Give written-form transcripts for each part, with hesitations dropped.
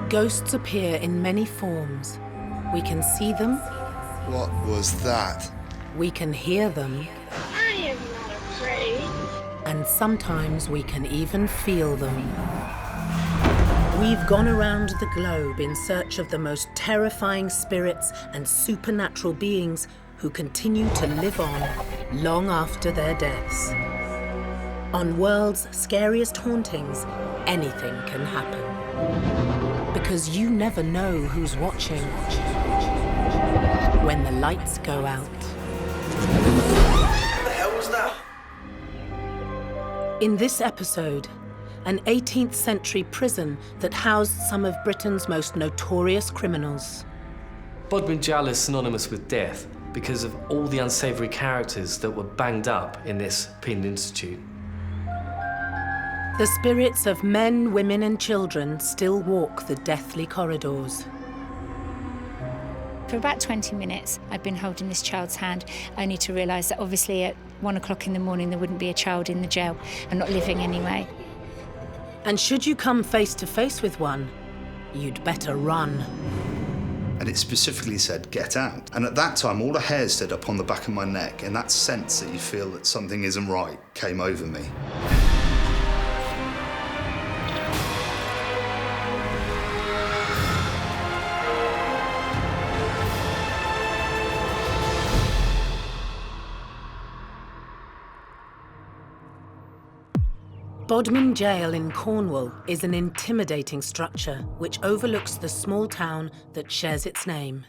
Ghosts appear in many forms. We can see them. What was that? We can hear them. I am not afraid. And sometimes we can even feel them. We've gone around the globe in search of the most terrifying spirits and supernatural beings who continue to live on long after their deaths. On World's Scariest Hauntings, anything can happen. Because you never know who's watching when the lights go out. What the hell was that? In this episode, an 18th century prison that housed some of Britain's most notorious criminals. Bodmin Jail is synonymous with death because of all the unsavoury characters that were banged up in this penal institute. The spirits of men, women and children still walk the deathly corridors. For about 20 minutes, I'd been holding this child's hand, only to realise that obviously at 1 o'clock in the morning there wouldn't be a child in the jail and not living anyway. And should you come face to face with one, you'd better run. And it specifically said, get out. And at that time, all the hairs stood up on the back of my neck, and that sense that you feel that something isn't right came over me. Bodmin Jail in Cornwall is an intimidating structure which overlooks the small town that shares its name.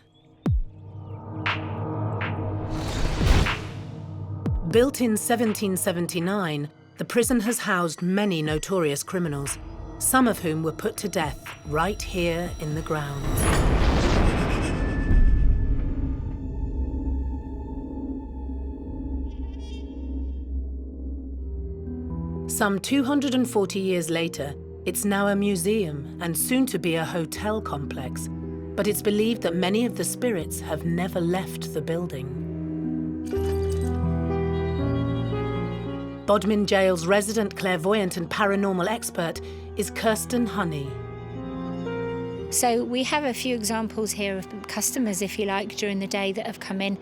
Built in 1779, the prison has housed many notorious criminals, some of whom were put to death right here in the ground. Some 240 years later, it's now a museum and soon to be a hotel complex, but it's believed that many of the spirits have never left the building. Bodmin Jail's resident clairvoyant and paranormal expert is Kirsten Honey. So we have a few examples here of customers, if you like, during the day that have come in.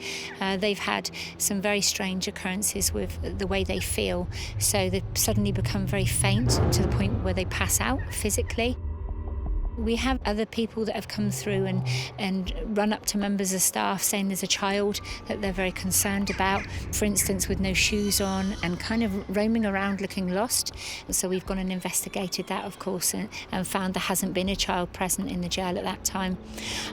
They've had some very strange occurrences with the way they feel. So they've suddenly become very faint to the point where they pass out physically. We have other people that have come through and run up to members of staff saying there's a child that they're very concerned about, for instance, with no shoes on and kind of roaming around looking lost. So we've gone and investigated that, of course, and found there hasn't been a child present in the jail at that time.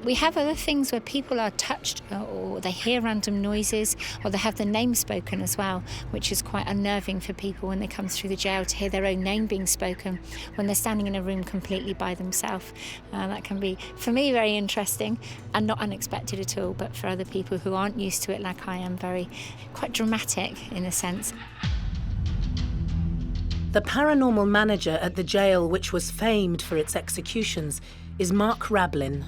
We have other things where people are touched or they hear random noises or they have their name spoken as well, which is quite unnerving for people when they come through the jail to hear their own name being spoken when they're standing in a room completely by themselves. That can be, for me, very interesting and not unexpected at all, but for other people who aren't used to it like I am, quite dramatic in a sense. The paranormal manager at the jail, which was famed for its executions, is Mark Rablin.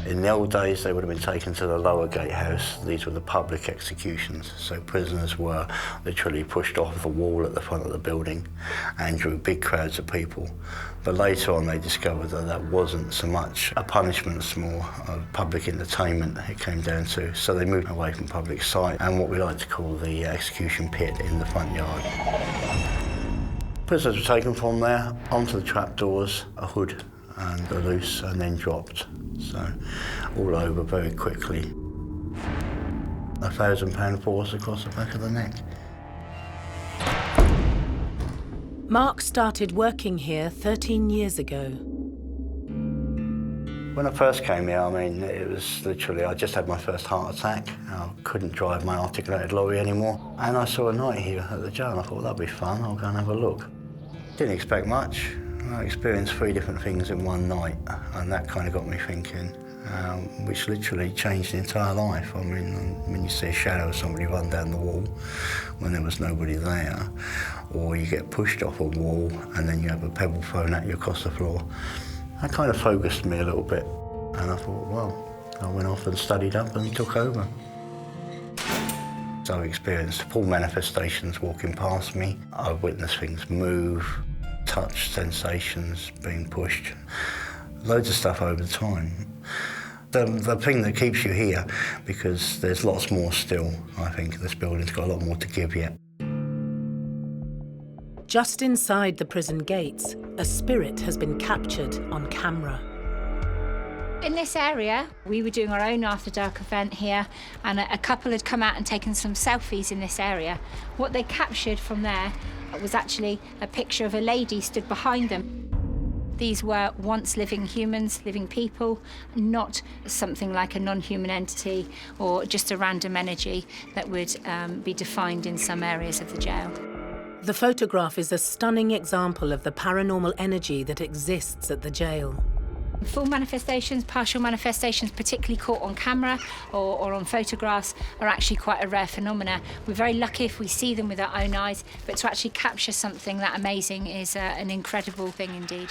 In the old days, they would have been taken to the lower gatehouse. These were the public executions, so prisoners were literally pushed off the wall at the front of the building and drew big crowds of people. But later on, they discovered that that wasn't so much a punishment, it's more of public entertainment it came down to. So they moved away from public sight and what we like to call the execution pit in the front yard. Prisoners were taken from there onto the trapdoors, a hood and a loose, and then dropped. So, all over very quickly. £1,000 force across the back of the neck. Mark started working here 13 years ago. When I first came here, I mean, it was literally, I just had my first heart attack. I couldn't drive my articulated lorry anymore. And I saw a night here at the jail, and I thought, that'd be fun, I'll go and have a look. Didn't expect much. I experienced 3 different things in one night, and that kind of got me thinking, which literally changed the entire life. I mean, when you see a shadow of somebody run down the wall when there was nobody there, or you get pushed off a wall and then you have a pebble thrown at you across the floor, that kind of focused me a little bit. And I thought, well, I went off and studied up and took over. So I experienced full manifestations walking past me. I've witnessed things move, touch sensations being pushed, loads of stuff over time. The thing that keeps you here, because there's lots more still, I think. This building's got a lot more to give yet. Just inside the prison gates, a spirit has been captured on camera. In this area, we were doing our own after dark event here, and a couple had come out and taken some selfies in this area. What they captured from there was actually a picture of a lady stood behind them. These were once living humans, living people, not something like a non-human entity or just a random energy that would be defined in some areas of the jail. The photograph is a stunning example of the paranormal energy that exists at the jail. Full manifestations, partial manifestations, particularly caught on camera or on photographs, are actually quite a rare phenomena. We're very lucky if we see them with our own eyes, but to actually capture something that amazing is an incredible thing indeed.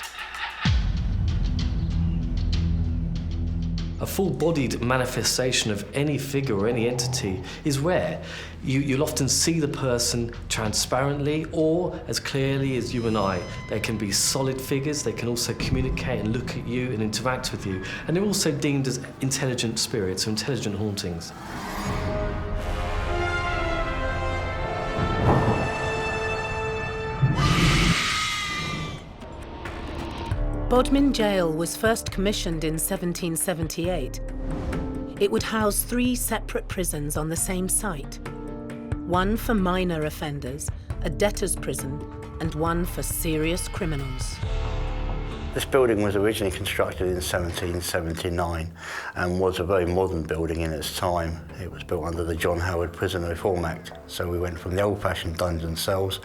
A full-bodied manifestation of any figure or any entity is rare. You'll often see the person transparently or as clearly as you and I. They can be solid figures, they can also communicate and look at you and interact with you. And they're also deemed as intelligent spirits or intelligent hauntings. Bodmin Jail was first commissioned in 1778. It would house 3 separate prisons on the same site. One for minor offenders, a debtor's prison, and one for serious criminals. This building was originally constructed in 1779 and was a very modern building in its time. It was built under the John Howard Prison Reform Act. So we went from the old-fashioned dungeon cells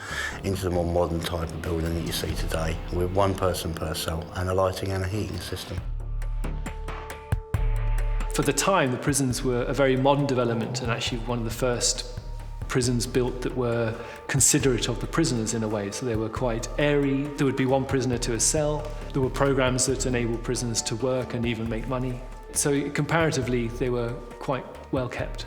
into the more modern type of building that you see today, with 1 person per cell and a lighting and a heating system. For the time, the prisons were a very modern development and actually one of the first prisons built that were considerate of the prisoners in a way. So they were quite airy. There would be 1 prisoner to a cell. There were programs that enabled prisoners to work and even make money. So comparatively, they were quite well kept.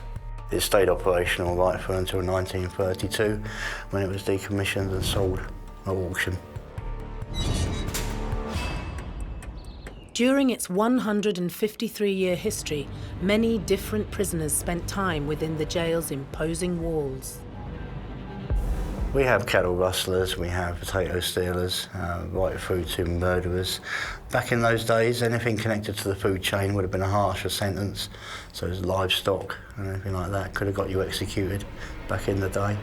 It stayed operational right through until 1932, when it was decommissioned and sold at auction. During its 153-year history, many different prisoners spent time within the jail's imposing walls. We have cattle rustlers, we have potato stealers, right through to murderers. Back in those days, anything connected to the food chain would have been a harsher sentence. So livestock and anything like that could have got you executed back in the day.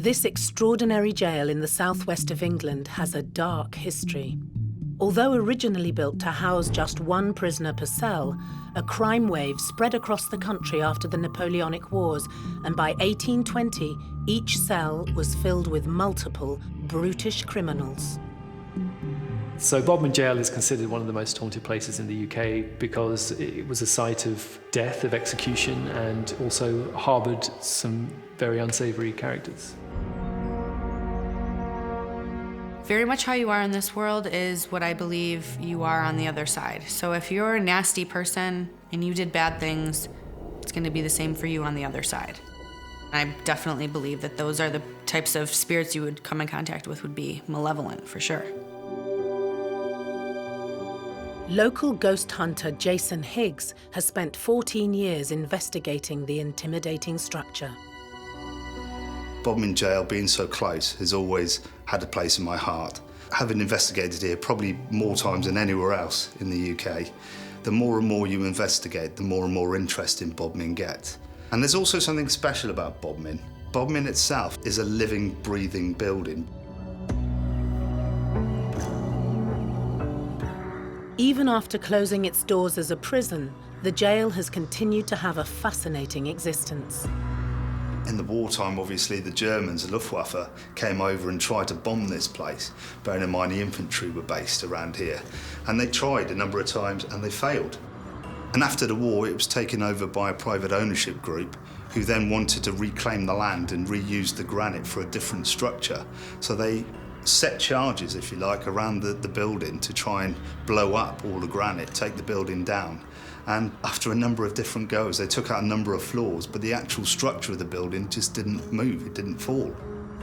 This extraordinary jail in the southwest of England has a dark history. Although originally built to house just 1 prisoner per cell, a crime wave spread across the country after the Napoleonic Wars, and by 1820, each cell was filled with multiple brutish criminals. So Bodmin Jail is considered one of the most haunted places in the UK because it was a site of death, of execution, and also harboured some very unsavoury characters. Very much how you are in this world is what I believe you are on the other side. So if you're a nasty person and you did bad things, it's going to be the same for you on the other side. I definitely believe that those are the types of spirits you would come in contact with would be malevolent, for sure. Local ghost hunter Jason Higgs has spent 14 years investigating the intimidating structure. Bodmin Jail, being so close, has always had a place in my heart. Having investigated here probably more times than anywhere else in the UK, the more and more you investigate, the more and more interesting Bodmin gets. And there's also something special about Bodmin. Bodmin itself is a living, breathing building. Even after closing its doors as a prison, the jail has continued to have a fascinating existence. In the wartime, obviously, the Germans, the Luftwaffe, came over and tried to bomb this place, bearing in mind the infantry were based around here. And they tried a number of times and they failed. And after the war, it was taken over by a private ownership group who then wanted to reclaim the land and reuse the granite for a different structure. So they set charges, if you like, around the building to try and blow up all the granite, take the building down. And after a number of different goes, they took out a number of floors, but the actual structure of the building just didn't move, it didn't fall.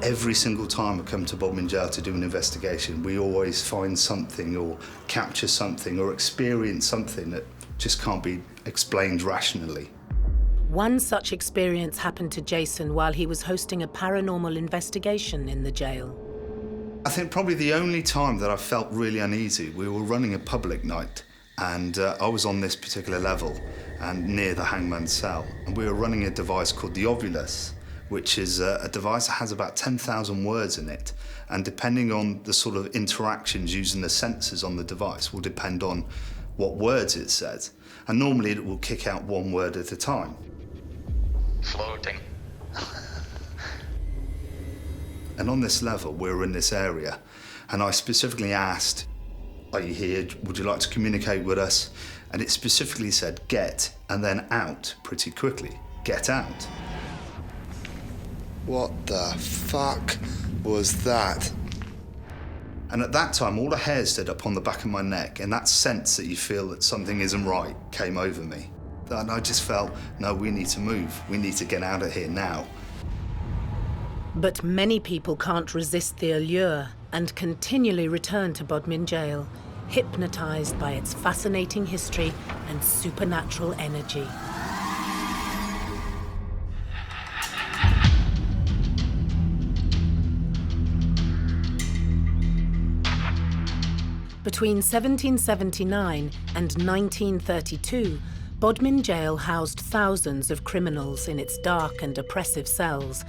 Every single time I come to Bodmin Jail to do an investigation, we always find something or capture something or experience something that just can't be explained rationally. One such experience happened to Jason while he was hosting a paranormal investigation in the jail. I think probably the only time that I felt really uneasy, we were running a public night, and I was on this particular level and near the hangman's cell, and we were running a device called the ovulus, which is a device that has about 10,000 words in it, and depending on the sort of interactions using the sensors on the device will depend on what words it says, and normally it will kick out one word at a time. Floating. And on this level, we were in this area, and I specifically asked, "Are you here? Would you like to communicate with us?" And it specifically said, "Get," and then "out," pretty quickly. Get out. What the fuck was that? And at that time, all the hairs stood up on the back of my neck, and that sense that you feel that something isn't right came over me. And I just felt, no, we need to move. We need to get out of here now. But many people can't resist the allure and continually return to Bodmin Jail, hypnotised by its fascinating history and supernatural energy. Between 1779 and 1932, Bodmin Jail housed thousands of criminals in its dark and oppressive cells.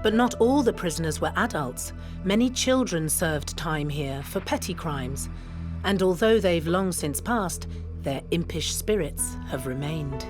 But not all the prisoners were adults. Many children served time here for petty crimes. And although they've long since passed, their impish spirits have remained.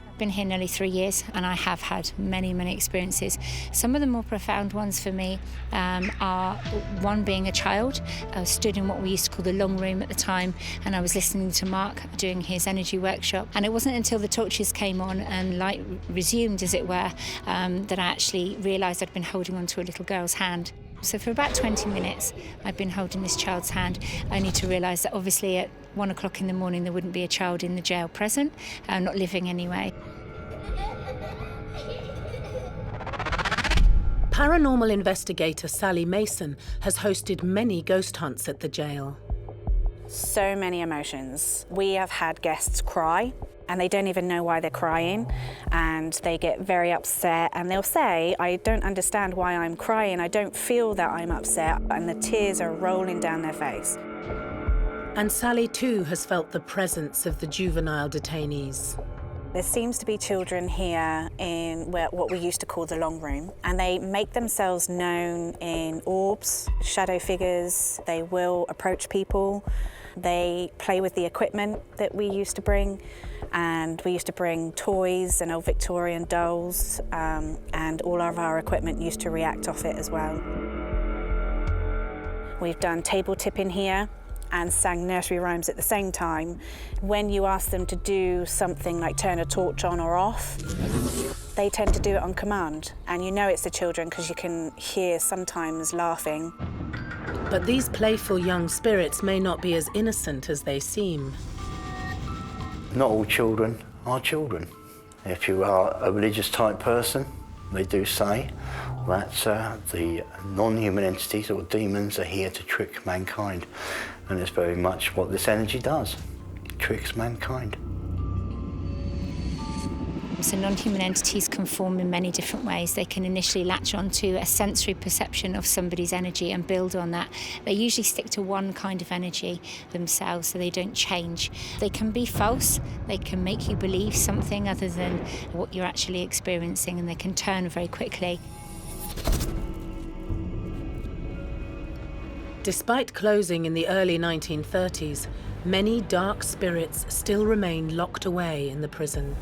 I've been here nearly 3 years, and I have had many, many experiences. Some of the more profound ones for me are one being a child. I was stood in what we used to call the long room at the time, and I was listening to Mark doing his energy workshop. And it wasn't until the torches came on and light resumed, as it were, that I actually realised I'd been holding onto a little girl's hand. So for about 20 minutes, I'd been holding this child's hand, only to realise that obviously at 1 o'clock in the morning there wouldn't be a child in the jail present, not living anyway. Paranormal investigator Sally Mason has hosted many ghost hunts at the jail. So many emotions. We have had guests cry, and they don't even know why they're crying, and they get very upset, and they'll say, "I don't understand why I'm crying, I don't feel that I'm upset," and the tears are rolling down their face. And Sally too has felt the presence of the juvenile detainees. There seems to be children here in what we used to call the long room, and they make themselves known in orbs, shadow figures. They will approach people. They play with the equipment that we used to bring, and we used to bring toys and old Victorian dolls, and all of our equipment used to react off it as well. We've done table tipping here and sang nursery rhymes at the same time. When you ask them to do something like turn a torch on or off, they tend to do it on command. And you know it's the children because you can hear sometimes laughing. But these playful young spirits may not be as innocent as they seem. Not all children are children. If you are a religious type person, they do say that the non-human entities or demons are here to trick mankind. And it's very much what this energy does. It tricks mankind. So non-human entities can form in many different ways. They can initially latch onto a sensory perception of somebody's energy and build on that. They usually stick to one kind of energy themselves, so they don't change. They can be false. They can make you believe something other than what you're actually experiencing, and they can turn very quickly. Despite closing in the early 1930s, many dark spirits still remain locked away in the prison.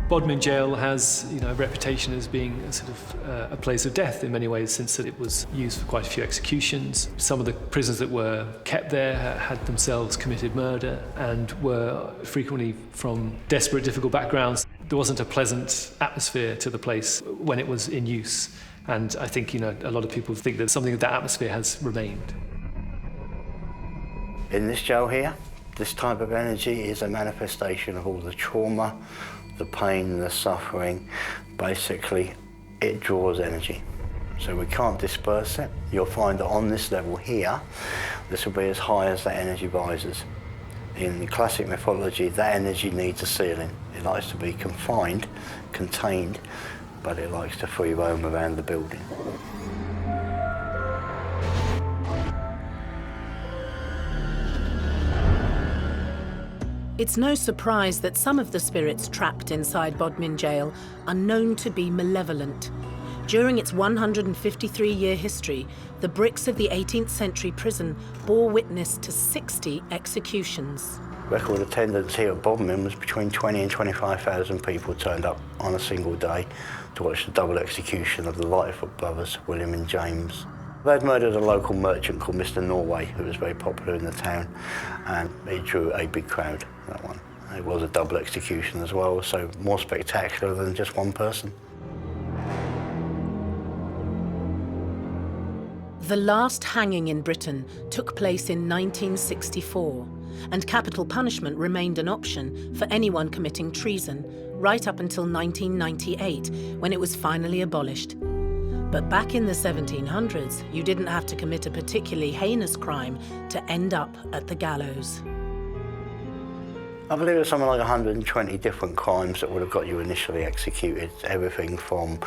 Bodmin Jail has, a reputation as being a sort of a place of death in many ways, since it was used for quite a few executions. Some of the prisoners that were kept there had themselves committed murder and were frequently from desperate, difficult backgrounds. There wasn't a pleasant atmosphere to the place when it was in use. And I think, a lot of people think that something of that atmosphere has remained. In this jail here, this type of energy is a manifestation of all the trauma, the pain, the suffering. Basically, it draws energy. So we can't disperse it. You'll find that on this level here, this will be as high as that energy rises. In classic mythology, that energy needs a ceiling. It likes to be confined, contained, but it likes to free roam around the building. It's no surprise that some of the spirits trapped inside Bodmin jail are known to be malevolent. During its 153-year history, the bricks of the 18th century prison bore witness to 60 executions. Record attendance here at Bodmin was between 20 and 25,000 people turned up on a single day to watch the double execution of the Lightfoot brothers, William and James. They'd murdered a local merchant called Mr. Norway, who was very popular in the town, and it drew a big crowd, that one. It was a double execution as well, so more spectacular than just one person. The last hanging in Britain took place in 1964, and capital punishment remained an option for anyone committing treason, right up until 1998, when it was finally abolished. But back in the 1700s, you didn't have to commit a particularly heinous crime to end up at the gallows. I believe there's something like 120 different crimes that would have got you initially executed. Everything from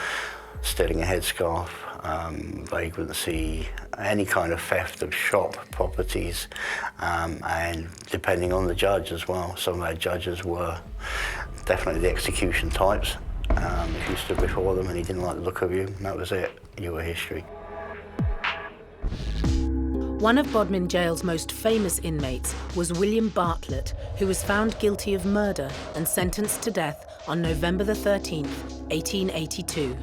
stealing a headscarf, vagrancy, any kind of theft of shop properties, and depending on the judge as well. Some of our judges were definitely the execution types. If you stood before them and he didn't like the look of you, that was it. You were history. One of Bodmin Jail's most famous inmates was William Bartlett, who was found guilty of murder and sentenced to death on November the 13th, 1882.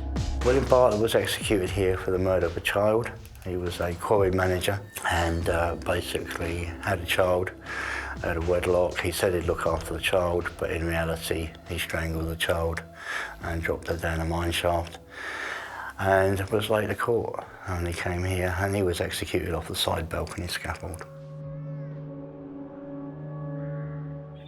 William Bartlett was executed here for the murder of a child. He was a quarry manager and basically had a child out of wedlock. He said he'd look after the child, but in reality, he strangled the child and dropped her down a mine shaft and was later caught. And he came here and he was executed off the side balcony scaffold.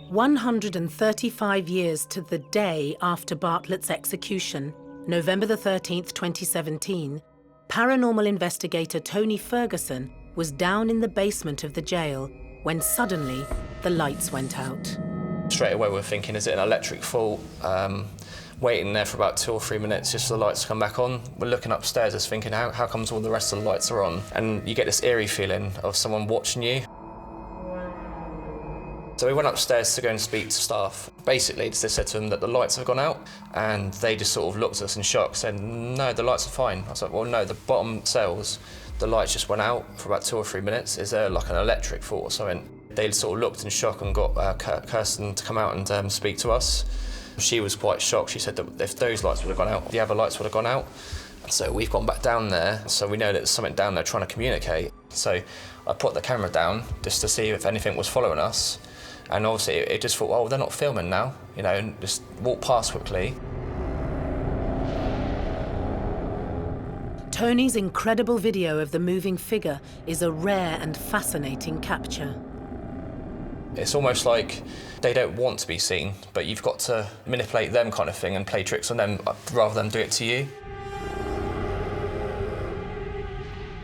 135 years to the day after Bartlett's execution, November the 13th, 2017, paranormal investigator Tony Ferguson was down in the basement of the jail when suddenly the lights went out. Straight away we're thinking, is it an electric fault? Waiting there for about 2 or 3 minutes just for the lights to come back on. We're looking upstairs just thinking, how comes all the rest of the lights are on? And you get this eerie feeling of someone watching you. So we went upstairs to go and speak to staff. Basically, they said to them that the lights have gone out, and they just sort of looked at us in shock, said, no, the lights are fine. I was like, well, no, the bottom cells, the lights just went out for about 2 or 3 minutes. Is there like an electric fault or something? They sort of looked in shock and got Kirsten to come out and speak to us. She was quite shocked. She said that if those lights would have gone out, the other lights would have gone out. So we've gone back down there, so we know that there's something down there trying to communicate. So I put the camera down just to see if anything was following us. And obviously it just thought, well, they're not filming now, and just walked past quickly. Tony's incredible video of the moving figure is a rare and fascinating capture. It's almost like they don't want to be seen, but you've got to manipulate them kind of thing and play tricks on them rather than do it to you.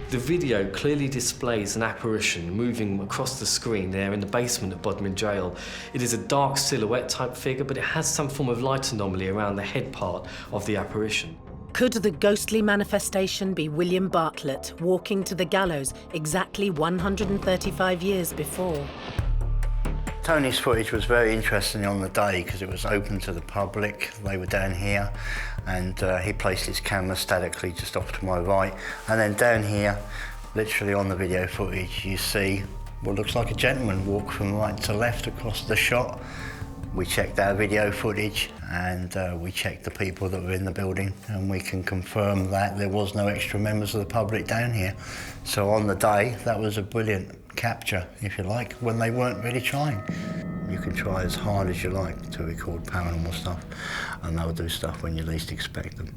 The video clearly displays an apparition moving across the screen there in the basement of Bodmin Jail. It is a dark silhouette type figure, but it has some form of light anomaly around the head part of the apparition. Could the ghostly manifestation be William Bartlett walking to the gallows exactly 135 years before? Tony's footage was very interesting on the day because it was open to the public. They were down here and he placed his camera statically just off to my right. And then down here, literally on the video footage, you see what looks like a gentleman walk from right to left across the shot. We checked our video footage and we checked the people that were in the building, and we can confirm that there was no extra members of the public down here. So on the day, that was a brilliant capture, if you like, when they weren't really trying. You can try as hard as you like to record paranormal stuff, and they'll do stuff when you least expect them.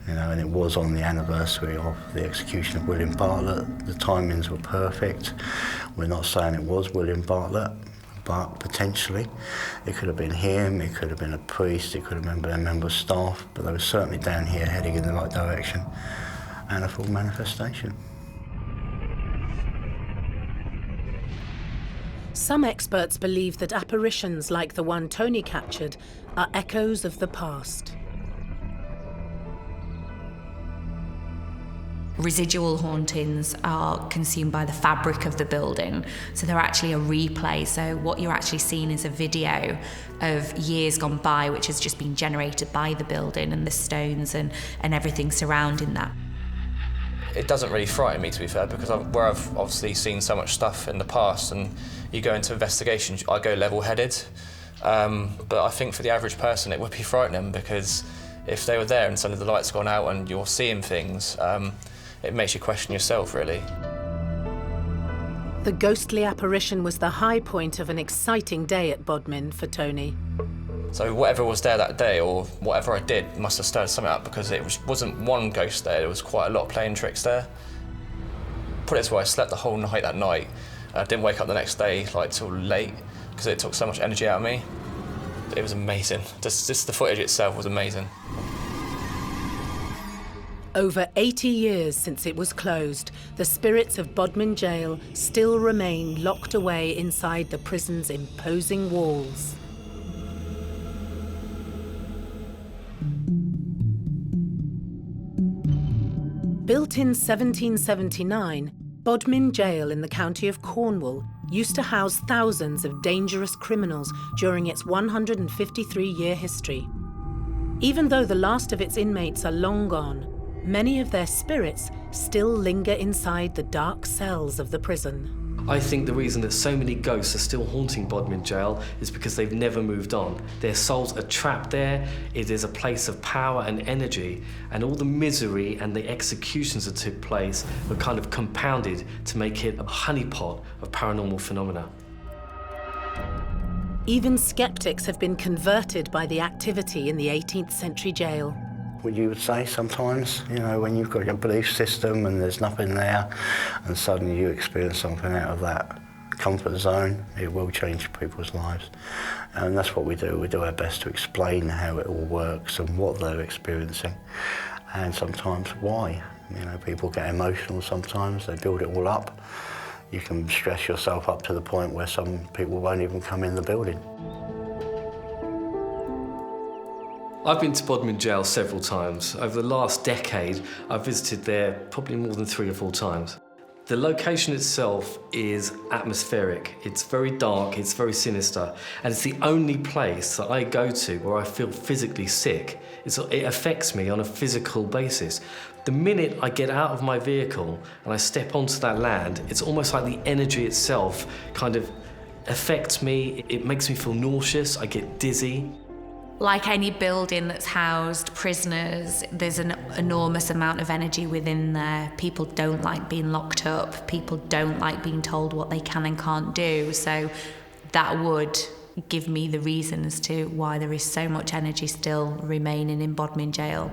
And it was on the anniversary of the execution of William Bartlett. The timings were perfect. We're not saying it was William Bartlett, but potentially it could have been him, it could have been a priest, it could have been a member of staff, but they were certainly down here heading in the right direction, and a full manifestation. Some experts believe that apparitions like the one Tony captured are echoes of the past. Residual hauntings are consumed by the fabric of the building, so they're actually a replay. So what you're actually seeing is a video of years gone by, which has just been generated by the building and the stones and everything surrounding that. It doesn't really frighten me, to be fair, because I've obviously seen so much stuff in the past, and you go into investigations, I go level-headed. But I think for the average person it would be frightening, because if they were there and suddenly the light's gone out and you're seeing things, it makes you question yourself, really. The ghostly apparition was the high point of an exciting day at Bodmin for Tony. So whatever was there that day, or whatever I did, must have stirred something up, because it wasn't one ghost there, there was quite a lot of playing tricks there. Put it this way, I slept the whole night that night. I didn't wake up the next day till late, because it took so much energy out of me. It was amazing. Just the footage itself was amazing. Over 80 years since it was closed, the spirits of Bodmin Jail still remain locked away inside the prison's imposing walls. Built in 1779, Bodmin Jail in the county of Cornwall used to house thousands of dangerous criminals during its 153-year history. Even though the last of its inmates are long gone, many of their spirits still linger inside the dark cells of the prison. I think the reason that so many ghosts are still haunting Bodmin Jail is because they've never moved on. Their souls are trapped there. It is a place of power and energy, and all the misery and the executions that took place were kind of compounded to make it a honeypot of paranormal phenomena. Even skeptics have been converted by the activity in the 18th century jail. What you would say sometimes, when you've got your belief system and there's nothing there, and suddenly you experience something out of that comfort zone, it will change people's lives. And that's what we do. We do our best to explain how it all works and what they're experiencing, and sometimes why. People get emotional sometimes, they build it all up. You can stress yourself up to the point where some people won't even come in the building. I've been to Bodmin Jail several times. Over the last decade, I've visited there probably more than 3 or 4 times. The location itself is atmospheric. It's very dark, it's very sinister, and it's the only place that I go to where I feel physically sick. It affects me on a physical basis. The minute I get out of my vehicle and I step onto that land, it's almost like the energy itself kind of affects me. It makes me feel nauseous, I get dizzy. Like any building that's housed prisoners, there's an enormous amount of energy within there. People don't like being locked up. People don't like being told what they can and can't do. So that would give me the reason as to why there is so much energy still remaining in Bodmin Jail.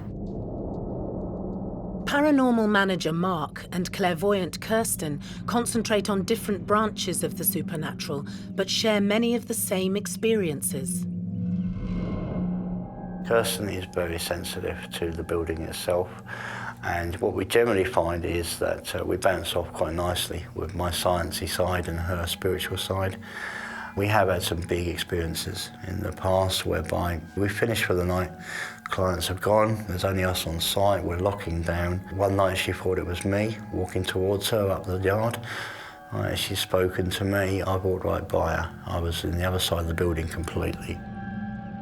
Paranormal manager Mark and clairvoyant Kirsten concentrate on different branches of the supernatural, but share many of the same experiences. Kirsten is very sensitive to the building itself, and what we generally find is that we bounce off quite nicely with my sciencey side and her spiritual side. We have had some big experiences in the past whereby we finish for the night, clients have gone, there's only us on site, we're locking down. One night she thought it was me walking towards her up the yard. As she's spoken to me, I walked right by her. I was in the other side of the building completely.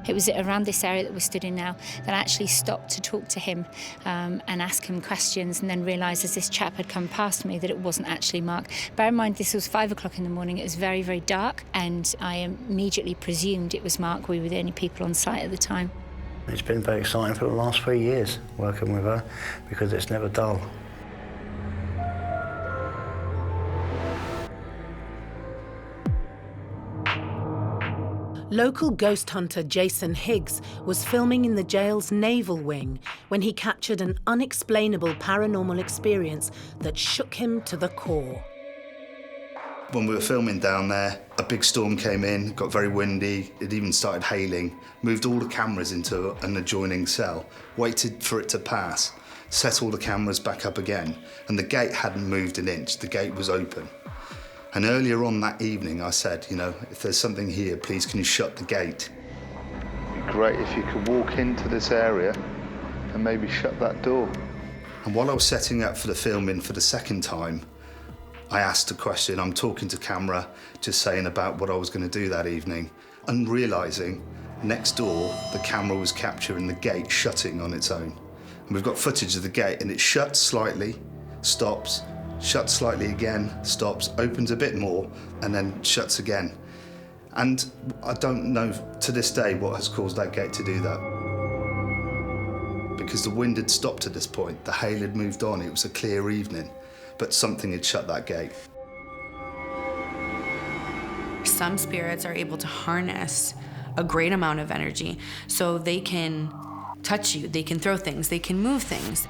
It was around this area that we're stood in now that I actually stopped to talk to him and ask him questions, and then realised as this chap had come past me that it wasn't actually Mark. Bear in mind, this was 5 o'clock in the morning. It was very, very dark, and I immediately presumed it was Mark. We were the only people on site at the time. It's been very exciting for the last 3 years working with her, because it's never dull. Local ghost hunter Jason Higgs was filming in the jail's naval wing when he captured an unexplainable paranormal experience that shook him to the core. When we were filming down there, a big storm came in, got very windy, it even started hailing, moved all the cameras into an adjoining cell, waited for it to pass, set all the cameras back up again, and the gate hadn't moved an inch, the gate was open. And earlier on that evening, I said, you know, if there's something here, please can you shut the gate? It'd be great if you could walk into this area and maybe shut that door. And while I was setting up for the filming for the second time, I asked a question. I'm talking to camera, just saying about what I was going to do that evening, and realising next door, the camera was capturing the gate shutting on its own. And we've got footage of the gate, and it shuts slightly, stops, shuts slightly again, stops, opens a bit more, and then shuts again. And I don't know to this day what has caused that gate to do that. Because the wind had stopped at this point, the hail had moved on, it was a clear evening, but something had shut that gate. Some spirits are able to harness a great amount of energy, so they can touch you, they can throw things, they can move things.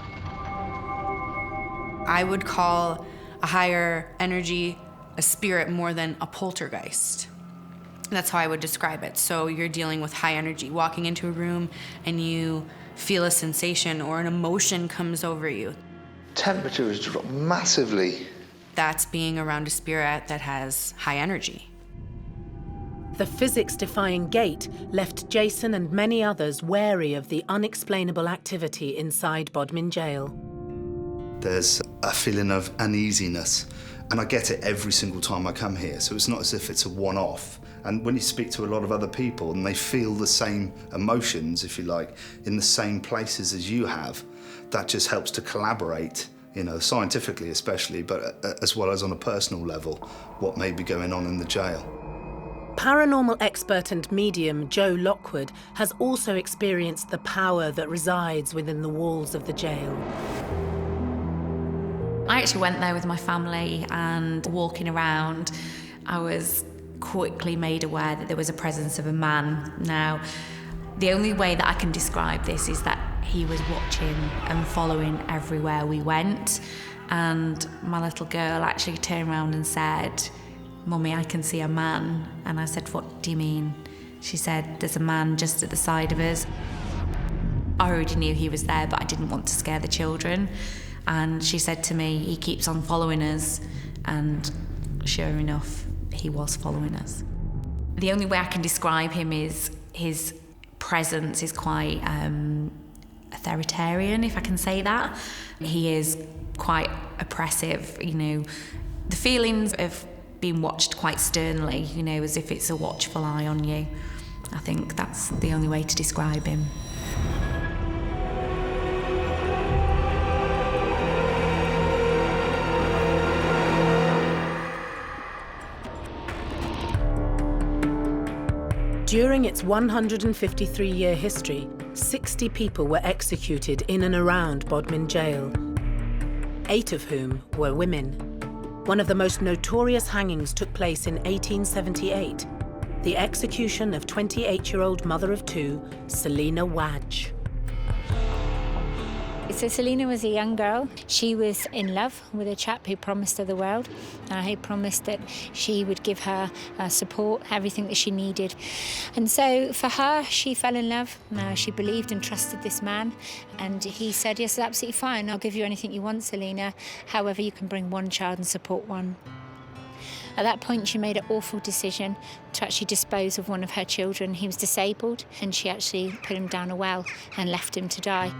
I would call a higher energy a spirit more than a poltergeist. That's how I would describe it. So you're dealing with high energy, walking into a room and you feel a sensation or an emotion comes over you. Temperature has dropped massively. That's being around a spirit that has high energy. The physics-defying gate left Jason and many others wary of the unexplainable activity inside Bodmin jail. There's a feeling of uneasiness, and I get it every single time I come here, so it's not as if it's a one-off. And when you speak to a lot of other people and they feel the same emotions, if you like, in the same places as you have, that just helps to collaborate, you know, scientifically especially, but as well as on a personal level, what may be going on in the jail. Paranormal expert and medium Joe Lockwood has also experienced the power that resides within the walls of the jail. I actually went there with my family, and walking around, I was quickly made aware that there was a presence of a man. Now, the only way that I can describe this is that he was watching and following everywhere we went. And my little girl actually turned around and said, "Mummy, I can see a man." And I said, "What do you mean?" She said, "There's a man just at the side of us." I already knew he was there, but I didn't want to scare the children. And she said to me, "He keeps on following us." And sure enough, he was following us. The only way I can describe him is his presence is quite authoritarian, if I can say that. He is quite oppressive, you know, the feelings of being watched quite sternly, you know, as if it's a watchful eye on you. I think that's the only way to describe him. During its 153-year history, 60 people were executed in and around Bodmin jail, 8 of whom were women. One of the most notorious hangings took place in 1878, the execution of 28-year-old mother of 2, Selina Wadge. So Selina was a young girl. She was in love with a chap who promised her the world. He promised that she would give her support, everything that she needed. And so for her, she fell in love. She believed and trusted this man. And he said, "Yes, absolutely fine. I'll give you anything you want, Selina. However, you can bring one child and support one." At that point, she made an awful decision to actually dispose of one of her children. He was disabled, and she actually put him down a well and left him to die.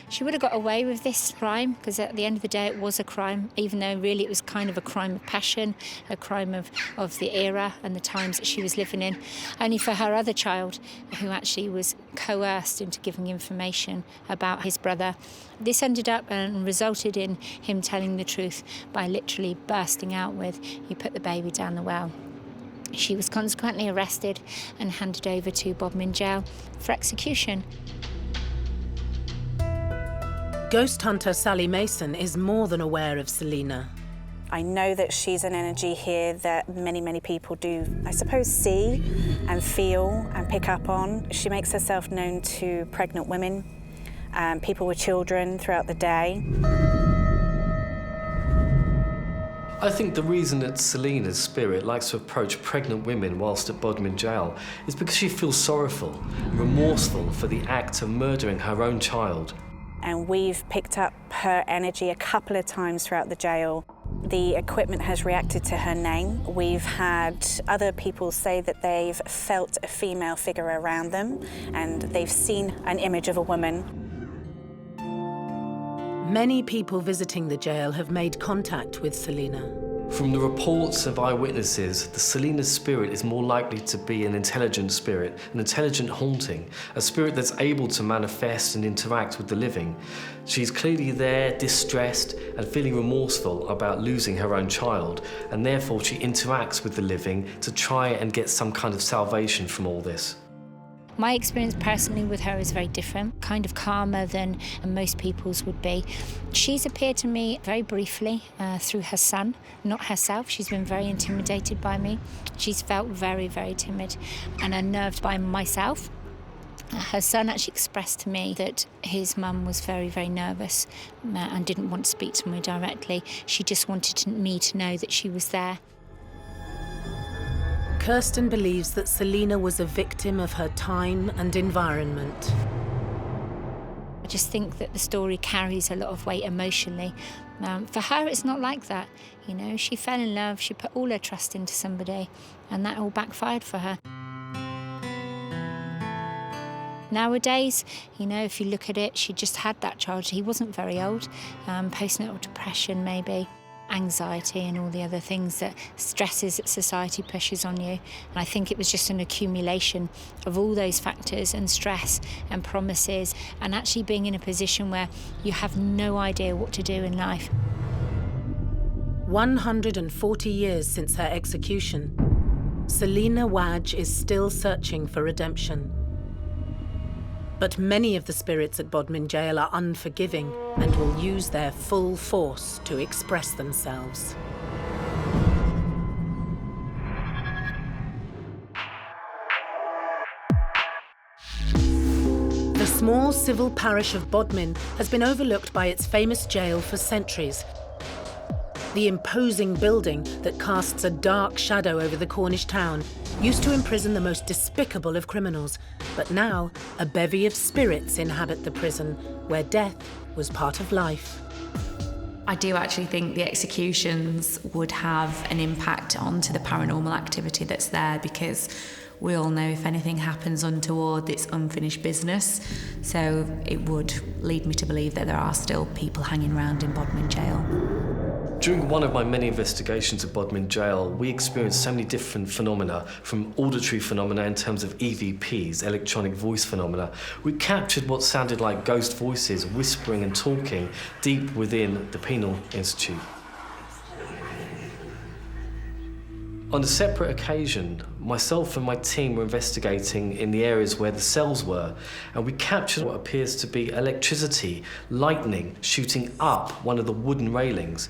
She would have got away with this crime because at the end of the day it was a crime, even though really it was kind of a crime of passion, a crime of the era and the times that she was living in, only for her other child who actually was coerced into giving information about his brother. This ended up and resulted in him telling the truth by literally bursting out with, "You put the baby down the well." She was consequently arrested and handed over to Bodmin jail for execution. Ghost hunter Sally Mason is more than aware of Selina. I know that she's an energy here that many people do, I suppose, see and feel and pick up on. She makes herself known to pregnant women, people with children throughout the day. I think the reason that Selina's spirit likes to approach pregnant women whilst at Bodmin jail is because she feels sorrowful and remorseful for the act of murdering her own child. And we've picked up her energy a couple of times throughout the jail. The equipment has reacted to her name. We've had other people say that they've felt a female figure around them and they've seen an image of a woman. Many people visiting the jail have made contact with Selina. From the reports of eyewitnesses, the Selina spirit is more likely to be an intelligent spirit, an intelligent haunting, a spirit that's able to manifest and interact with the living. She's clearly there, distressed and feeling remorseful about losing her own child, and therefore she interacts with the living to try and get some kind of salvation from all this. My experience personally with her is very different, kind of calmer than most people's would be. She's appeared to me very briefly through her son, not herself. She's been very intimidated by me. She's felt very timid and unnerved by myself. Her son actually expressed to me that his mum was very nervous and didn't want to speak to me directly. She just wanted me to know that she was there. Kirsten believes that Selina was a victim of her time and environment. I just think that the story carries a lot of weight emotionally. For her, it's not like that. You know, she fell in love, she put all her trust into somebody, and that all backfired for her. Nowadays, you know, if you look at it, she just had that child. He wasn't very old, postnatal depression maybe, anxiety and all the other things that stresses that society pushes on you. And I think it was just an accumulation of all those factors and stress and promises and actually being in a position where you have no idea what to do in life. 140 years since her execution, Selina Wadge is still searching for redemption. But many of the spirits at Bodmin jail are unforgiving and will use their full force to express themselves. The small civil parish of Bodmin has been overlooked by its famous jail for centuries. The imposing building that casts a dark shadow over the Cornish town used to imprison the most despicable of criminals, but now a bevy of spirits inhabit the prison, where death was part of life. I do actually think the executions would have an impact onto the paranormal activity that's there, because we all know if anything happens untoward, it's unfinished business. So it would lead me to believe that there are still people hanging around in Bodmin jail. During one of my many investigations at Bodmin jail, we experienced so many different phenomena, from auditory phenomena in terms of EVPs, electronic voice phenomena. We captured what sounded like ghost voices whispering and talking deep within the penal institute. On a separate occasion, myself and my team were investigating in the areas where the cells were, and we captured what appears to be electricity, lightning shooting up one of the wooden railings.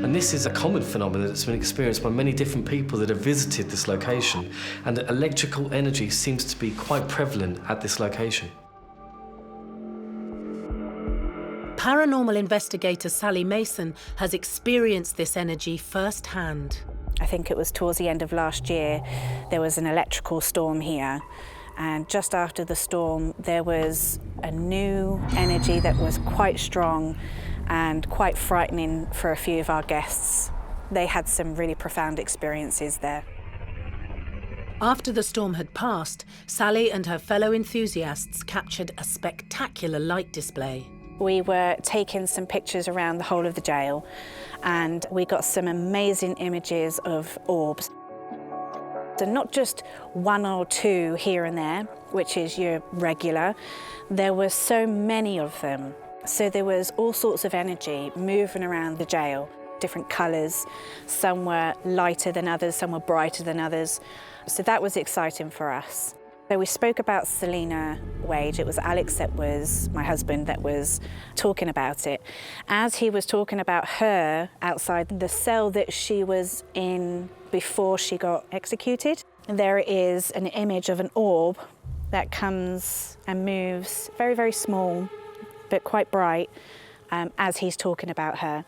And this is a common phenomenon that's been experienced by many different people that have visited this location, and electrical energy seems to be quite prevalent at this location. Paranormal investigator Sally Mason has experienced this energy firsthand. I think it was towards the end of last year, there was an electrical storm here. And just after the storm, there was a new energy that was quite strong and quite frightening for a few of our guests. They had some really profound experiences there. After the storm had passed, Sally and her fellow enthusiasts captured a spectacular light display. We were taking some pictures around the whole of the jail, and we got some amazing images of orbs. So not just one or two here and there, which is your regular. There were so many of them. So there was all sorts of energy moving around the jail, different colours. Some were lighter than others, some were brighter than others. So that was exciting for us. So we spoke about Selina Wadge. It was Alex that was my husband that was talking about it. As he was talking about her outside the cell that she was in before she got executed, there is an image of an orb that comes and moves, very, very small, but quite bright, as he's talking about her.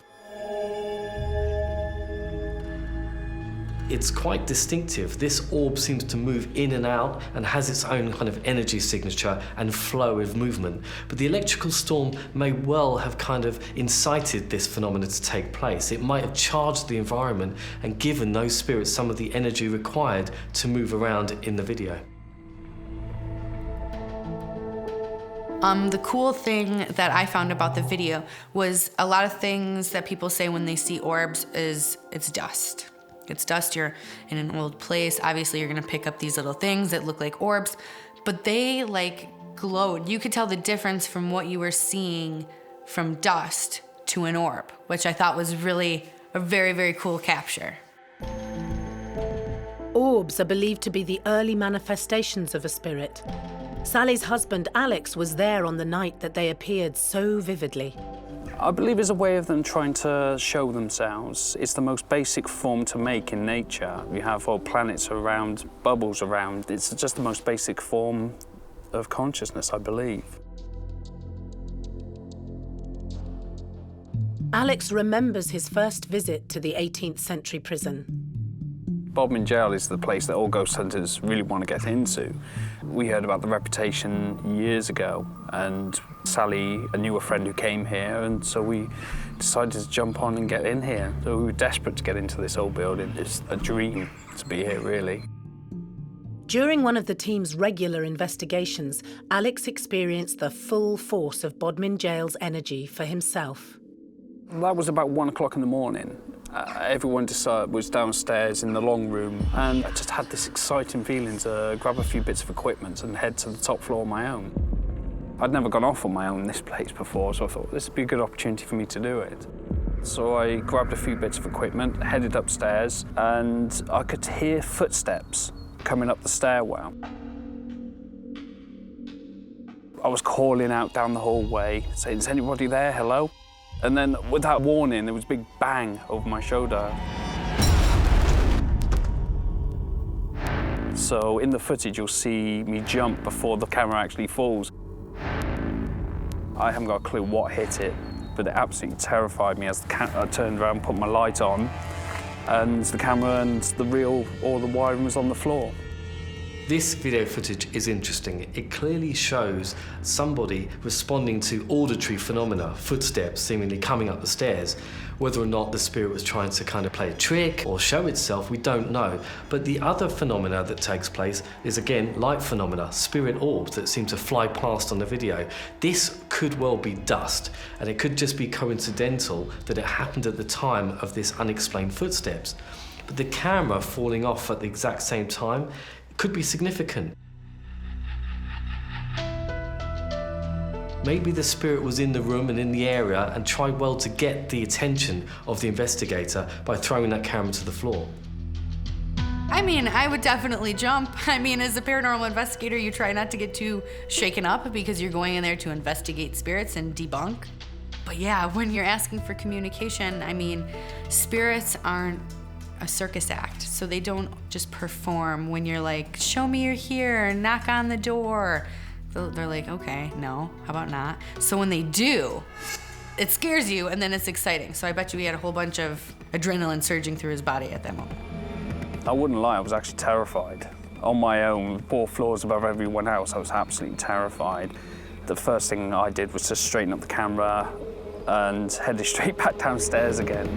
It's quite distinctive. This orb seems to move in and out and has its own kind of energy signature and flow of movement. But the electrical storm may well have kind of incited this phenomenon to take place. It might have charged the environment and given those spirits some of the energy required to move around in the video. The cool thing that I found about the video was a lot of things that people say when they see orbs is it's dust. It's dust, you're in an old place. Obviously, you're gonna pick up these little things that look like orbs, but they like glowed. You could tell the difference from what you were seeing from dust to an orb, which I thought was really a very, very cool capture. Orbs are believed to be the early manifestations of a spirit. Sally's husband, Alex, was there on the night that they appeared so vividly. I believe it's a way of them trying to show themselves. It's the most basic form to make in nature. You have whole planets around, bubbles around. It's just the most basic form of consciousness, I believe. Alex remembers his first visit to the 18th century prison. Bodmin jail is the place that all ghost hunters really want to get into. We heard about the reputation years ago, and Sally knew a friend who came here, and so we decided to jump on and get in here. So we were desperate to get into this old building. It's a dream to be here, really. During one of the team's regular investigations, Alex experienced the full force of Bodmin jail's energy for himself. That was about 1 o'clock in the morning. Everyone was downstairs in the long room, and I just had this exciting feeling to grab a few bits of equipment and head to the top floor on my own. I'd never gone off on my own in this place before, so I thought this would be a good opportunity for me to do it. So I grabbed a few bits of equipment, headed upstairs, and I could hear footsteps coming up the stairwell. I was calling out down the hallway, saying, "Is anybody there? Hello?" And then, without warning, there was a big bang over my shoulder. So in the footage, you'll see me jump before the camera actually falls. I haven't got a clue what hit it, but it absolutely terrified me as I turned around, put my light on, and the camera and the reel, all the wiring was on the floor. This video footage is interesting. It clearly shows somebody responding to auditory phenomena, footsteps seemingly coming up the stairs. Whether or not the spirit was trying to kind of play a trick or show itself, we don't know. But the other phenomena that takes place is, again, light phenomena, spirit orbs that seem to fly past on the video. This could well be dust, and it could just be coincidental that it happened at the time of this unexplained footsteps. But the camera falling off at the exact same time could be significant. Maybe the spirit was in the room and in the area and tried well to get the attention of the investigator by throwing that camera to the floor. I mean, I would definitely jump. I mean, as a paranormal investigator, you try not to get too shaken up because you're going in there to investigate spirits and debunk. But yeah, when you're asking for communication, I mean, spirits aren't a circus act, so they don't just perform when you're like, show me you're here, knock on the door. They're like, okay, no, how about not? So when they do, it scares you and then it's exciting. So I bet you he had a whole bunch of adrenaline surging through his body at that moment. I wouldn't lie, I was actually terrified. On my own, 4 floors above everyone else, I was absolutely terrified. The first thing I did was to straighten up the camera and headed straight back downstairs again.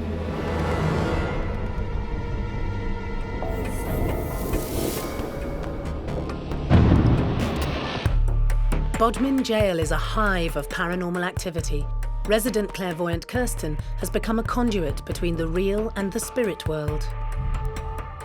Bodmin Jail is a hive of paranormal activity. Resident clairvoyant Kirsten has become a conduit between the real and the spirit world.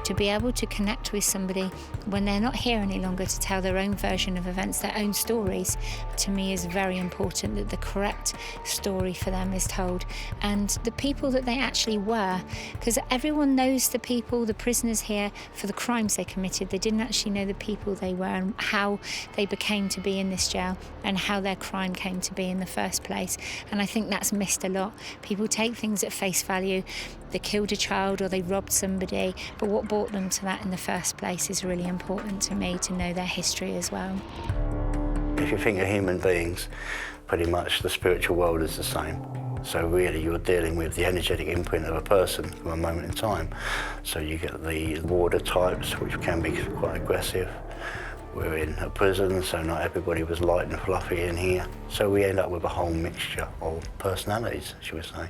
to be able to connect with somebody when they're not here any longer to tell their own version of events, their own stories, to me is very important, that the correct story for them is told, and the people that they actually were, because everyone knows the people, the prisoners here, for the crimes they committed. They didn't actually know the people they were and how they became to be in this jail and how their crime came to be in the first place. And I think that's missed a lot. People take things at face value. They killed a child or they robbed somebody, but what brought them to that in the first place is really important to me, to know their history as well. If you think of human beings, pretty much the spiritual world is the same. So really you're dealing with the energetic imprint of a person from a moment in time. So you get the warder types, which can be quite aggressive. We're in a prison, so not everybody was light and fluffy in here. So we end up with a whole mixture of personalities, should we say.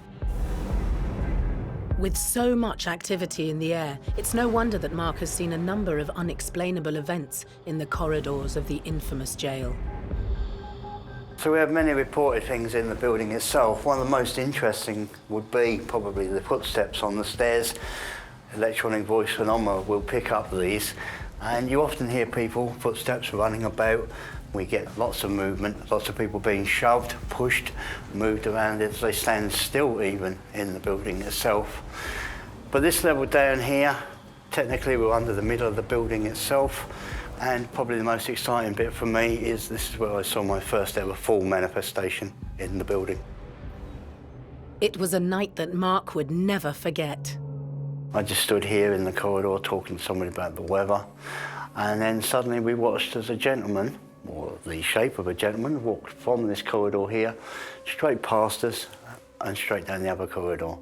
With so much activity in the air, it's no wonder that Mark has seen a number of unexplainable events in the corridors of the infamous jail. So we have many reported things in the building itself. One of the most interesting would be probably the footsteps on the stairs. Electronic voice phenomena will pick up these, and you often hear people, footsteps running about. We get lots of movement, lots of people being shoved, pushed, moved around as they stand still even in the building itself. But this level down here, technically we're under the middle of the building itself, and probably the most exciting bit for me is this is where I saw my first ever full manifestation in the building. It was a night that Mark would never forget. I just stood here in the corridor talking to somebody about the weather, and then suddenly we watched as a gentleman, or the shape of a gentleman, walked from this corridor here, straight past us and straight down the other corridor.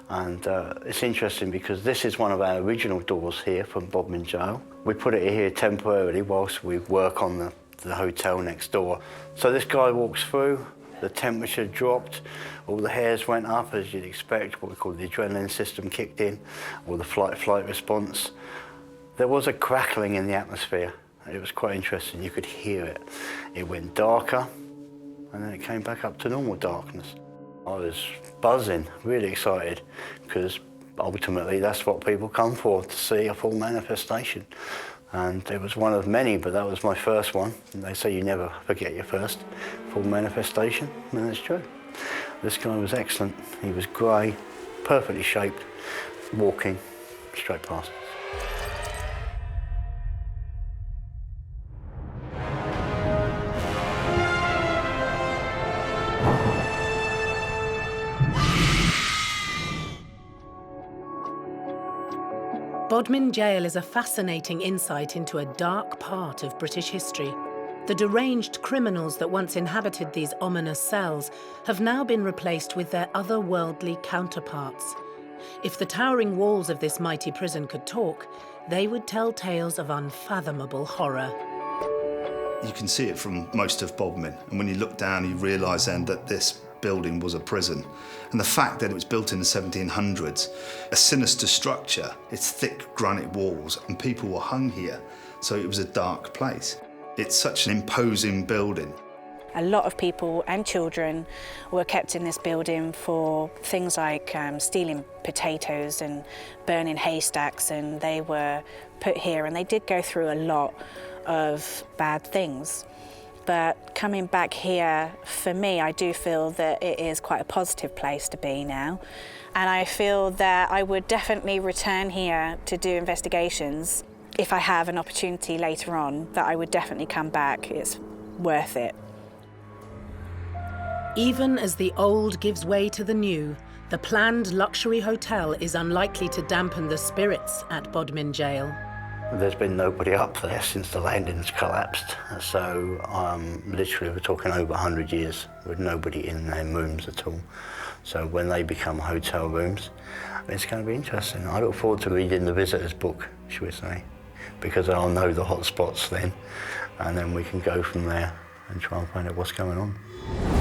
And it's interesting because this is one of our original doors here from Bodmin Jail. We put it here temporarily whilst we work on the hotel next door. So this guy walks through, the temperature dropped, all the hairs went up as you'd expect, what we call the adrenaline system kicked in, or the flight response. There was a crackling in the atmosphere. It was quite interesting, you could hear it. It went darker, and then it came back up to normal darkness. I was buzzing, really excited, because ultimately that's what people come for, to see a full manifestation. And it was one of many, but that was my first one. And they say you never forget your first full manifestation, and that's true. This guy was excellent. He was grey, perfectly shaped, walking straight past us. Bodmin Jail is a fascinating insight into a dark part of British history. The deranged criminals that once inhabited these ominous cells have now been replaced with their otherworldly counterparts. If the towering walls of this mighty prison could talk, they would tell tales of unfathomable horror. You can see it from most of Bodmin, and when you look down you realise then that this building was a prison. And the fact that it was built in the 1700s, a sinister structure, its thick granite walls, and people were hung here, so it was a dark place. It's such an imposing building. A lot of people and children were kept in this building for things like stealing potatoes and burning haystacks, and they were put here, and they did go through a lot of bad things. But coming back here, for me, I do feel that it is quite a positive place to be now. And I feel that I would definitely return here to do investigations. If I have an opportunity later on, that I would definitely come back. It's worth it. Even as the old gives way to the new, the planned luxury hotel is unlikely to dampen the spirits at Bodmin Jail. There's been nobody up there since the landings collapsed, so literally we're talking over 100 years with nobody in their rooms at all. So when they become hotel rooms, it's going to be interesting. I look forward to reading the visitor's book, shall we say, because I'll know the hot spots then, and then we can go from there and try and find out what's going on.